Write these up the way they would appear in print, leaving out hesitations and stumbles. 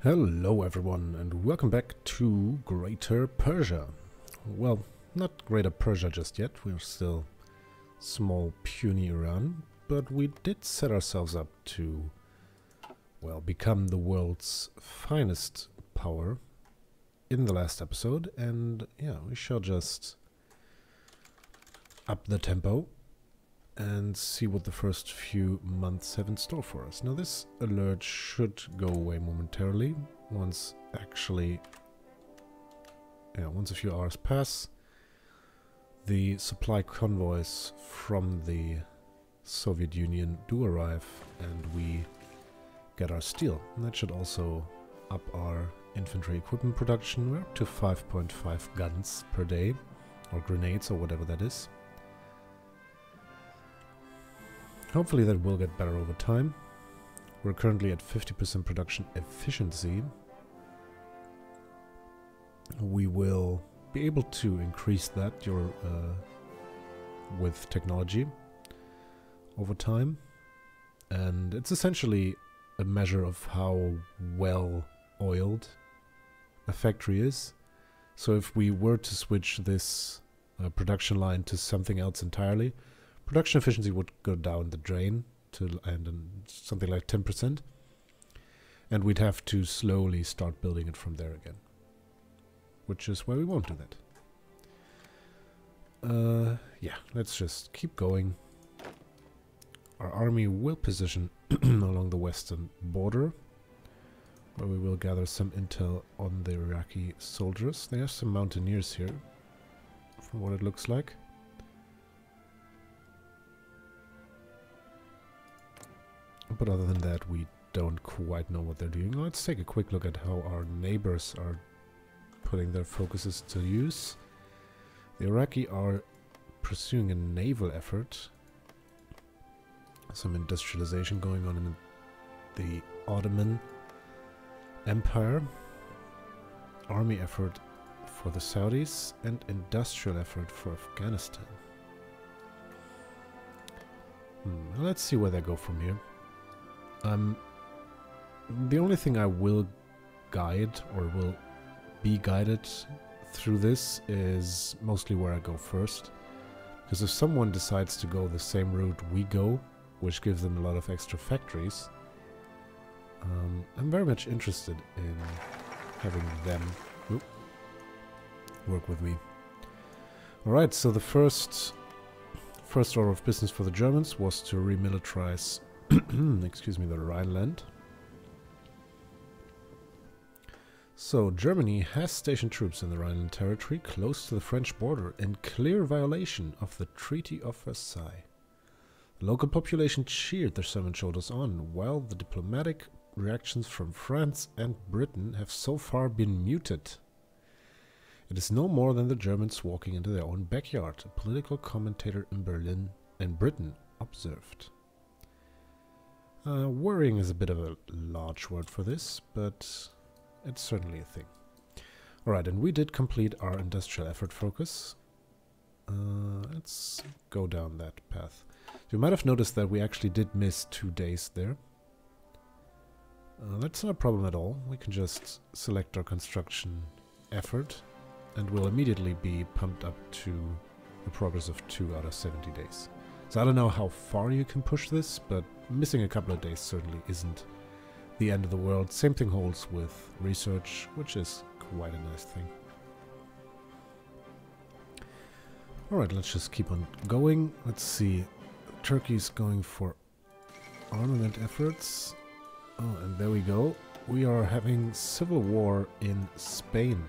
Hello everyone and welcome back to Greater Persia. Well, not Greater Persia just yet, we're still small puny Iran, but we did set ourselves up to, well, become the world's finest power in the last episode, and yeah, we shall just up the tempo and see what the first few months have in store for us. Now this alert should go away momentarily once once a few hours pass. The supply convoys from the Soviet Union do arrive and we get our steel. And that should also up our infantry equipment production. We're up to 5.5 guns per day, or grenades, or whatever that is. Hopefully that will get better over time. We're currently at 50% production efficiency. We will be able to increase that with technology over time. And it's essentially a measure of how well oiled a factory is. So if we were to switch this production line to something else entirely, production efficiency would go down the drain to something like 10%, and we'd have to slowly start building it from there again, which is why we won't do that. Yeah, let's just keep going. Our army will position along the western border, where we will gather some intel on the Iraqi soldiers. There are some mountaineers here, from what it looks like. But other than that, we don't quite know what they're doing. Let's take a quick look at how our neighbors are putting their focuses to use. The Iraqi are pursuing a naval effort. Some industrialization going on in the Ottoman Empire. Army effort for the Saudis and industrial effort for Afghanistan. Let's see where they go from here. The only thing I will guide, or will be guided through this, is mostly where I go first. Because if someone decides to go the same route we go, which gives them a lot of extra factories, I'm very much interested in having them work with me. Alright, so the first order of business for the Germans was to remilitarize excuse me, the Rhineland. So Germany has stationed troops in the Rhineland territory close to the French border in clear violation of the Treaty of Versailles. The local population cheered their summoned shoulders on, while the diplomatic reactions from France and Britain have so far been muted. It is no more than the Germans walking into their own backyard, a political commentator in Berlin and Britain observed. Worrying is a bit of a large word for this, but it's certainly a thing. Alright, and we did complete our industrial effort focus. Let's go down that path. You might have noticed that we actually did miss 2 days there. That's not a problem at all. We can just select our construction effort, and we'll immediately be pumped up to a progress of 2 out of 70 days. So I don't know how far you can push this, but missing a couple of days certainly isn't the end of the world. Same thing holds with research, which is quite a nice thing. Alright, let's just keep on going. Let's see. Turkey's going for armament efforts. Oh, and there we go. We are having civil war in Spain.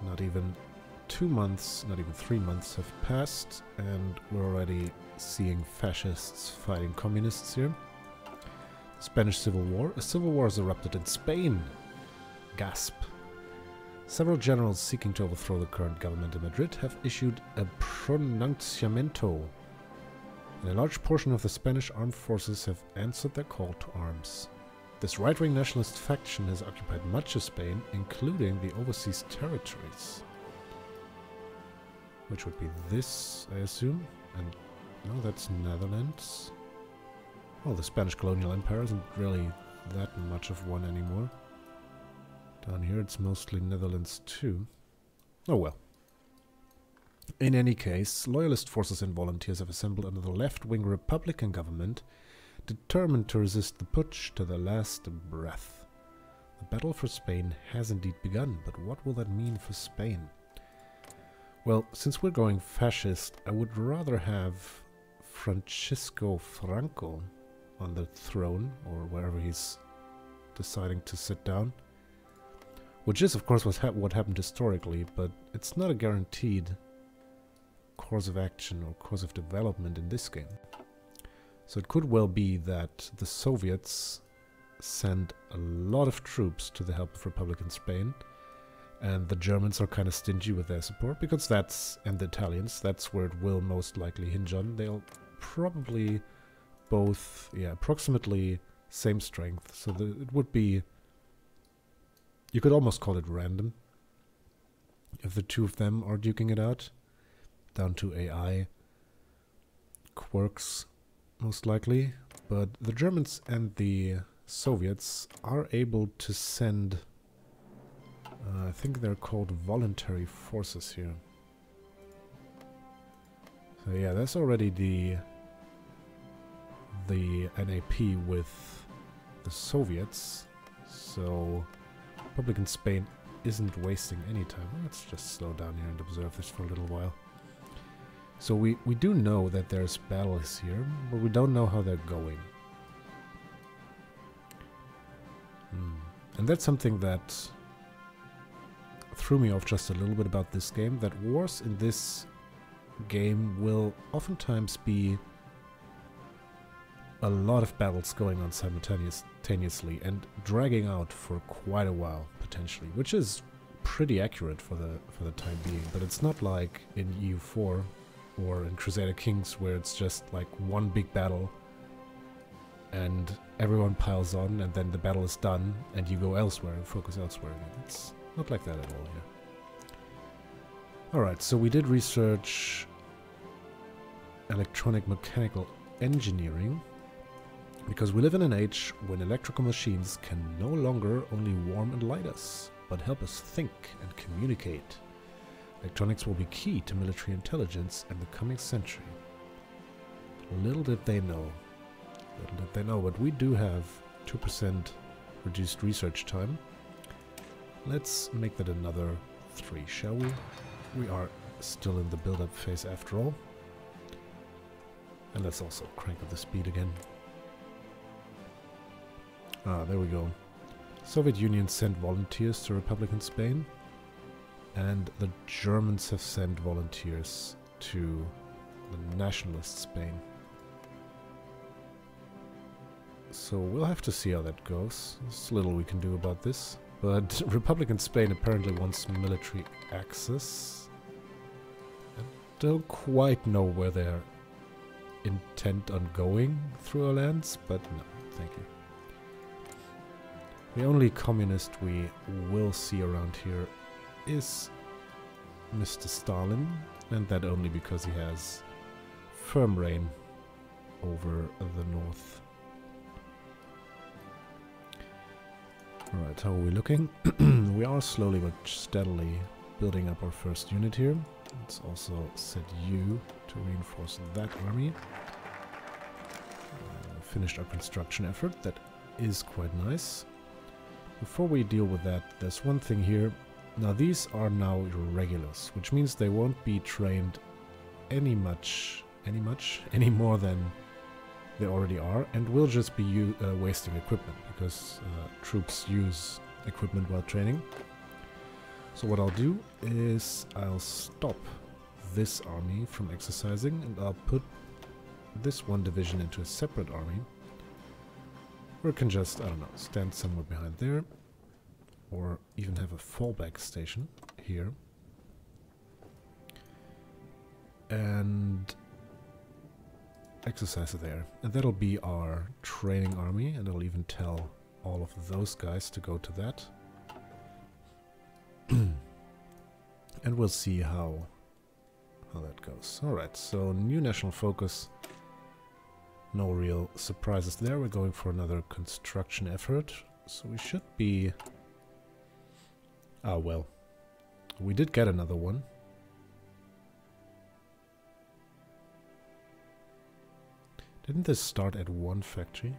Not even 2 months, not even 3 months have passed, and we're already seeing fascists fighting communists here. Spanish Civil War. A civil war has erupted in Spain. Gasp. Several generals seeking to overthrow the current government in Madrid have issued a pronunciamiento, and a large portion of the Spanish armed forces have answered their call to arms. This right-wing nationalist faction has occupied much of Spain, including the overseas territories. Which would be this, I assume. And no, that's Netherlands. Oh, the Spanish colonial empire isn't really that much of one anymore. Down here it's mostly Netherlands too. Oh well. In any case, loyalist forces and volunteers have assembled under the left-wing Republican government, determined to resist the putsch to the last breath. The battle for Spain has indeed begun, but what will that mean for Spain? Well, since we're going fascist, I would rather have Francisco Franco on the throne, or wherever he's deciding to sit down. Which is, of course, what happened historically, but it's not a guaranteed course of action or course of development in this game. So it could well be that the Soviets send a lot of troops to the help of Republican Spain, and the Germans are kind of stingy with their support, because and the Italians, that's where it will most likely hinge on. They'll probably both, approximately same strength, so it would be, you could almost call it random if the two of them are duking it out, down to AI quirks most likely. But the Germans and the Soviets are able to send, I think they're called voluntary forces here. So yeah, that's already the NAP with the Soviets. So Republican Spain isn't wasting any time. Let's just slow down here and observe this for a little while. So we do know that there's battles here, but we don't know how they're going. And that's something that threw me off just a little bit about this game, that wars in this game will oftentimes be a lot of battles going on simultaneously and dragging out for quite a while, potentially, which is pretty accurate for the time being. But it's not like in EU4 or in Crusader Kings, where it's just like one big battle and everyone piles on and then the battle is done and you go elsewhere and focus elsewhere. It's not like that at all here. Alright, so we did research electronic mechanical engineering, because we live in an age when electrical machines can no longer only warm and light us, but help us think and communicate. Electronics will be key to military intelligence in the coming century. Little did they know. But we do have 2% reduced research time. Let's make that another 3, shall we? We are still in the build-up phase after all. And let's also crank up the speed again. Ah, there we go. Soviet Union sent volunteers to Republican Spain, and the Germans have sent volunteers to the nationalist Spain. So we'll have to see how that goes. There's little we can do about this. But Republican Spain apparently wants military access. I don't quite know where they're intent on going through our lands, but no, thank you. The only communist we will see around here is Mr. Stalin, and that only because he has firm reign over the north. Alright, how are we looking? We are slowly but steadily building up our first unit here. Let's also set you to reinforce that army. Finished our construction effort. That is quite nice. Before we deal with that, there's one thing here. Now these are now regulars, which means they won't be trained any more than they already are, and will just be wasting equipment, because troops use equipment while training. So what I'll do is I'll stop this army from exercising, and I'll put this one division into a separate army, or it can just, I don't know, stand somewhere behind there, or even have a fallback station here. And exercise there. And that'll be our training army, and I'll even tell all of those guys to go to that. And we'll see how that goes. Alright, so new national focus. No real surprises there. We're going for another construction effort. So we should be... Ah, well. We did get another one. Didn't this start at one factory?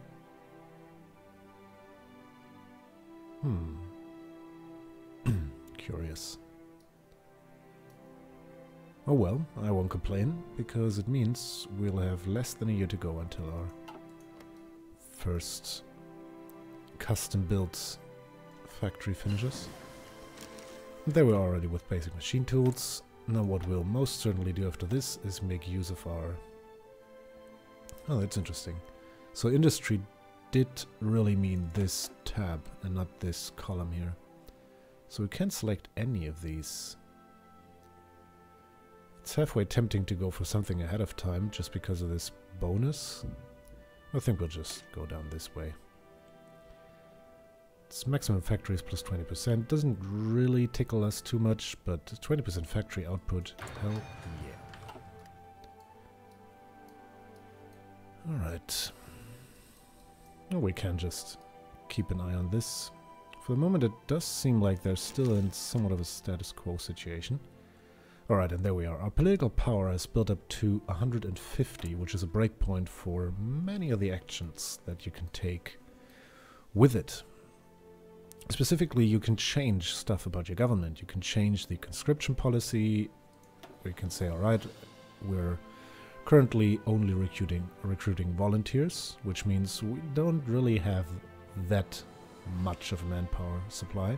Curious. Oh well, I won't complain, because it means we'll have less than a year to go until our first custom-built factory finishes. And there we are already with basic machine tools. Now what we'll most certainly do after this is make use of our... Oh, that's interesting. So industry did really mean this tab and not this column here. So we can't select any of these. It's halfway tempting to go for something ahead of time just because of this bonus. I think we'll just go down this way. It's maximum factories plus 20%. Doesn't really tickle us too much, but 20% factory output, hell yeah. Alright. Oh, we can just keep an eye on this. For the moment it does seem like they're still in somewhat of a status quo situation. Alright, and there we are. Our political power has built up to 150, which is a breakpoint for many of the actions that you can take with it. Specifically, you can change stuff about your government. You can change the conscription policy. We can say, alright, we're currently only recruiting volunteers, which means we don't really have that much of a manpower supply.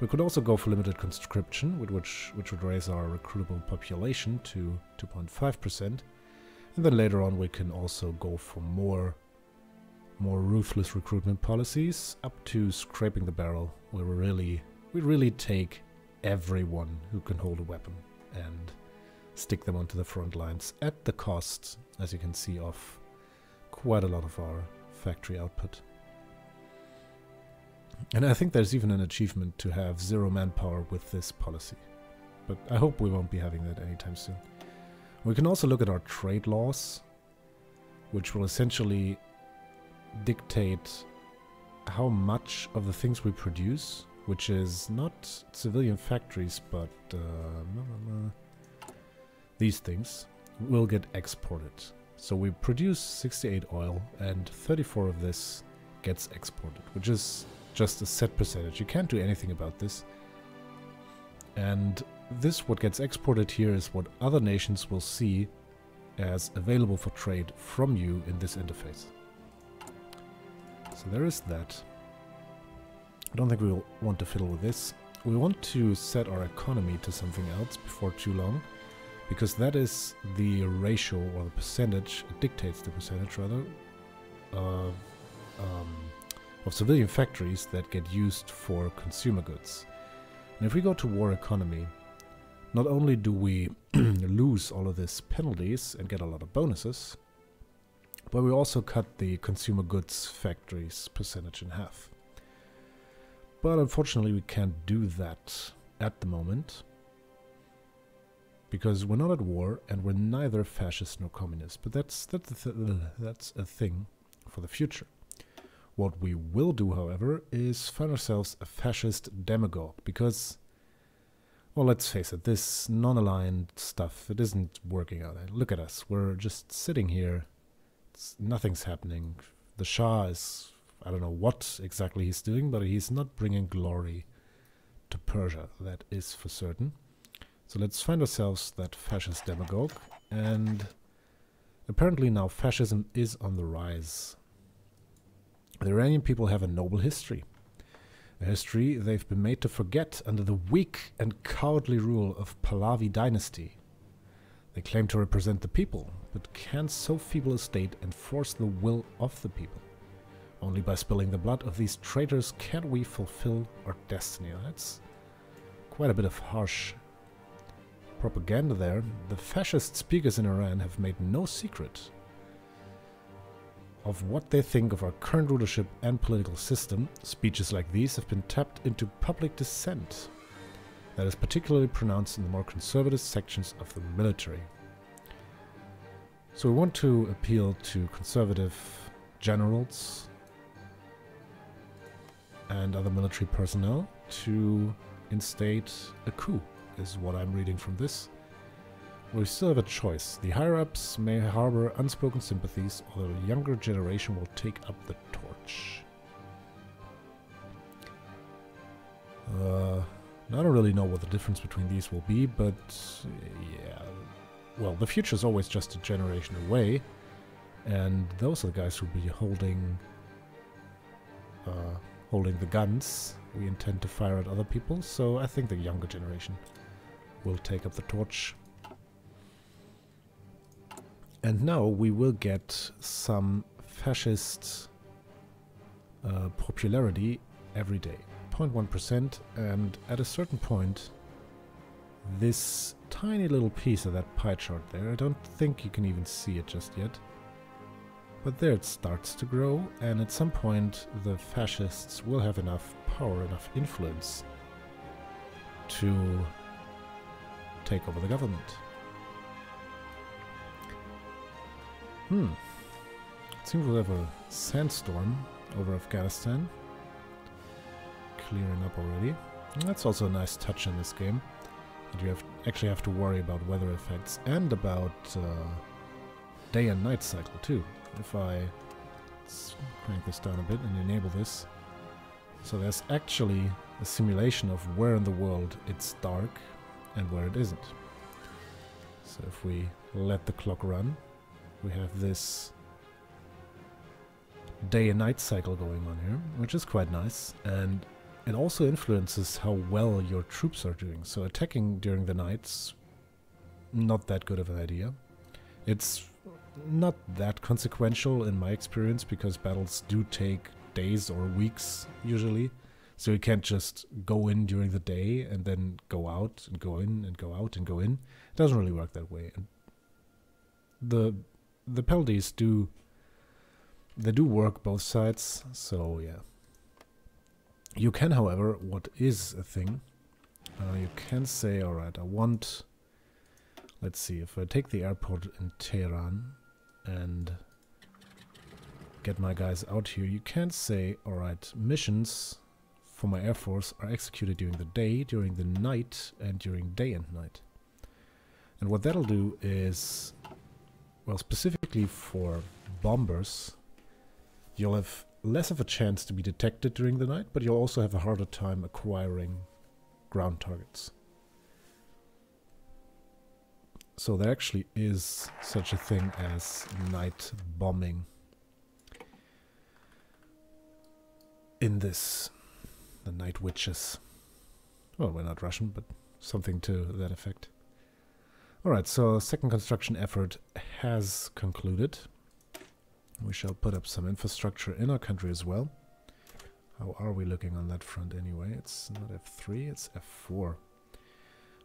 We could also go for limited conscription, which would raise our recruitable population to 2.5%. And then later on we can also go for more ruthless recruitment policies, up to scraping the barrel, where we really take everyone who can hold a weapon and stick them onto the front lines at the cost, as you can see, of quite a lot of our factory output. And I think there's even an achievement to have 0 manpower with this policy. But I hope we won't be having that anytime soon. We can also look at our trade laws, which will essentially dictate how much of the things we produce, which is not civilian factories, but these things, will get exported. So we produce 68 oil and 34 of this gets exported, which is just a set percentage. You can't do anything about this. And this, what gets exported here, is what other nations will see as available for trade from you in this interface. So there is that. I don't think we'll want to fiddle with this. We want to set our economy to something else before too long, because that is the ratio, or the percentage, it dictates the percentage rather, of civilian factories that get used for consumer goods. And if we go to war economy, not only do we lose all of these penalties and get a lot of bonuses, but we also cut the consumer goods factories percentage in half. But unfortunately we can't do that at the moment, because we're not at war and we're neither fascist nor communist. But that's a thing for the future. What we will do, however, is find ourselves a fascist demagogue, because, well, let's face it, this non-aligned stuff, it isn't working out. Look at us, we're just sitting here, nothing's happening. The Shah is, I don't know what exactly he's doing, but he's not bringing glory to Persia, that is for certain. So let's find ourselves that fascist demagogue, and apparently now fascism is on the rise. The Iranian people have a noble history. A history they've been made to forget under the weak and cowardly rule of Pahlavi dynasty. They claim to represent the people, but can so feeble a state enforce the will of the people? Only by spilling the blood of these traitors can we fulfill our destiny. That's quite a bit of harsh propaganda there. The fascist speakers in Iran have made no secret of what they think of our current rulership and political system. Speeches like these have been tapped into public dissent that is particularly pronounced in the more conservative sections of the military. So we want to appeal to conservative generals and other military personnel to instate a coup, is what I'm reading from this. We still have a choice. The higher-ups may harbor unspoken sympathies, or the younger generation will take up the torch. I don't really know what the difference between these will be, but yeah. Well, the future is always just a generation away, and those are the guys who will be holding the guns we intend to fire at other people, so I think the younger generation will take up the torch. And now we will get some fascist popularity every day. 0.1%, and at a certain point this tiny little piece of that pie chart there, I don't think you can even see it just yet, but there it starts to grow, and at some point the fascists will have enough power, enough influence to take over the government. It seems we'll have a sandstorm over Afghanistan. Clearing up already. And that's also a nice touch in this game. That you actually have to worry about weather effects and about day and night cycle too. If let's crank this down a bit and enable this. So there's actually a simulation of where in the world it's dark and where it isn't. So if we let the clock run, we have this day and night cycle going on here, which is quite nice, and it also influences how well your troops are doing. So attacking during the night's not that good of an idea. It's not that consequential in my experience, because battles do take days or weeks usually. So you can't just go in during the day and then go out and go in and go out and go in. It doesn't really work that way. And the penalties do work both sides, so yeah. You can, however, what is a thing, you can say, alright, I want, let's see, if I take the airport in Tehran and get my guys out here, you can say, alright, missions for my air force are executed during the day, during the night, and during day and night. And what that'll do is, well, specifically for bombers, you'll have less of a chance to be detected during the night, but you'll also have a harder time acquiring ground targets. So there actually is such a thing as night bombing in this, the Night Witches. Well, we're not Russian, but something to that effect. Alright, so second construction effort has concluded. We shall put up some infrastructure in our country as well. How are we looking on that front anyway? It's not F3, it's F4.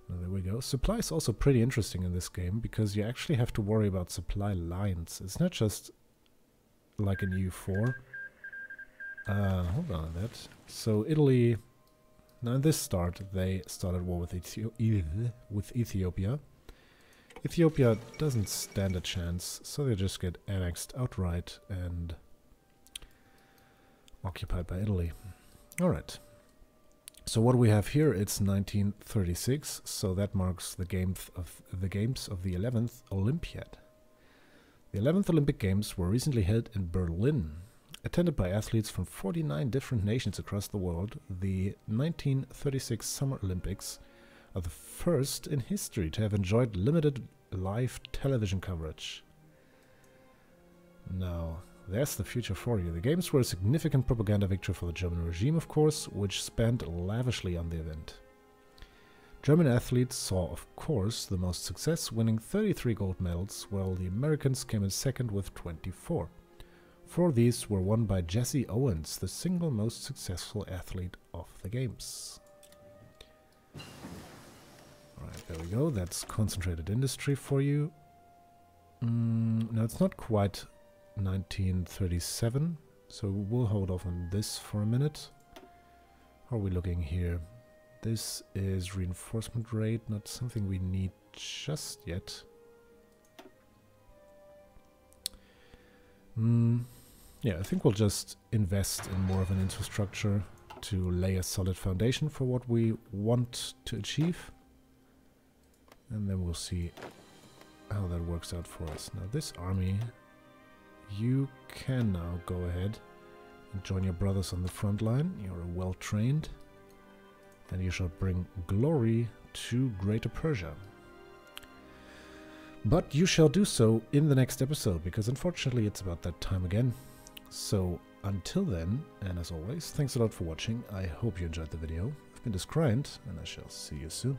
Now there we go. Supply is also pretty interesting in this game, because you actually have to worry about supply lines. It's not just like in EU4. Hold on a bit. So Italy, now in this start, they started war with Ethiopia. Ethiopia doesn't stand a chance, so they just get annexed outright and occupied by Italy. Alright. So what do we have here? It's 1936, so that marks the games of the 11th Olympiad. The 11th Olympic Games were recently held in Berlin. Attended by athletes from 49 different nations across the world, the 1936 Summer Olympics are the first in history to have enjoyed limited live television coverage. Now, there's the future for you. The games were a significant propaganda victory for the German regime, of course, which spent lavishly on the event. German athletes saw, of course, the most success, winning 33 gold medals, while the Americans came in second with 24. 4 of these were won by Jesse Owens, the single most successful athlete of the games. Alright, there we go. That's concentrated industry for you. No, it's not quite 1937, so we'll hold off on this for a minute. How are we looking here? This is reinforcement rate, not something we need just yet. Yeah, I think we'll just invest in more of an infrastructure to lay a solid foundation for what we want to achieve. And then we'll see how that works out for us. Now this army, you can now go ahead and join your brothers on the front line. You're well trained. And you shall bring glory to Greater Persia. But you shall do so in the next episode, because unfortunately it's about that time again. So until then, and as always, thanks a lot for watching. I hope you enjoyed the video. I've been Discryant, and I shall see you soon.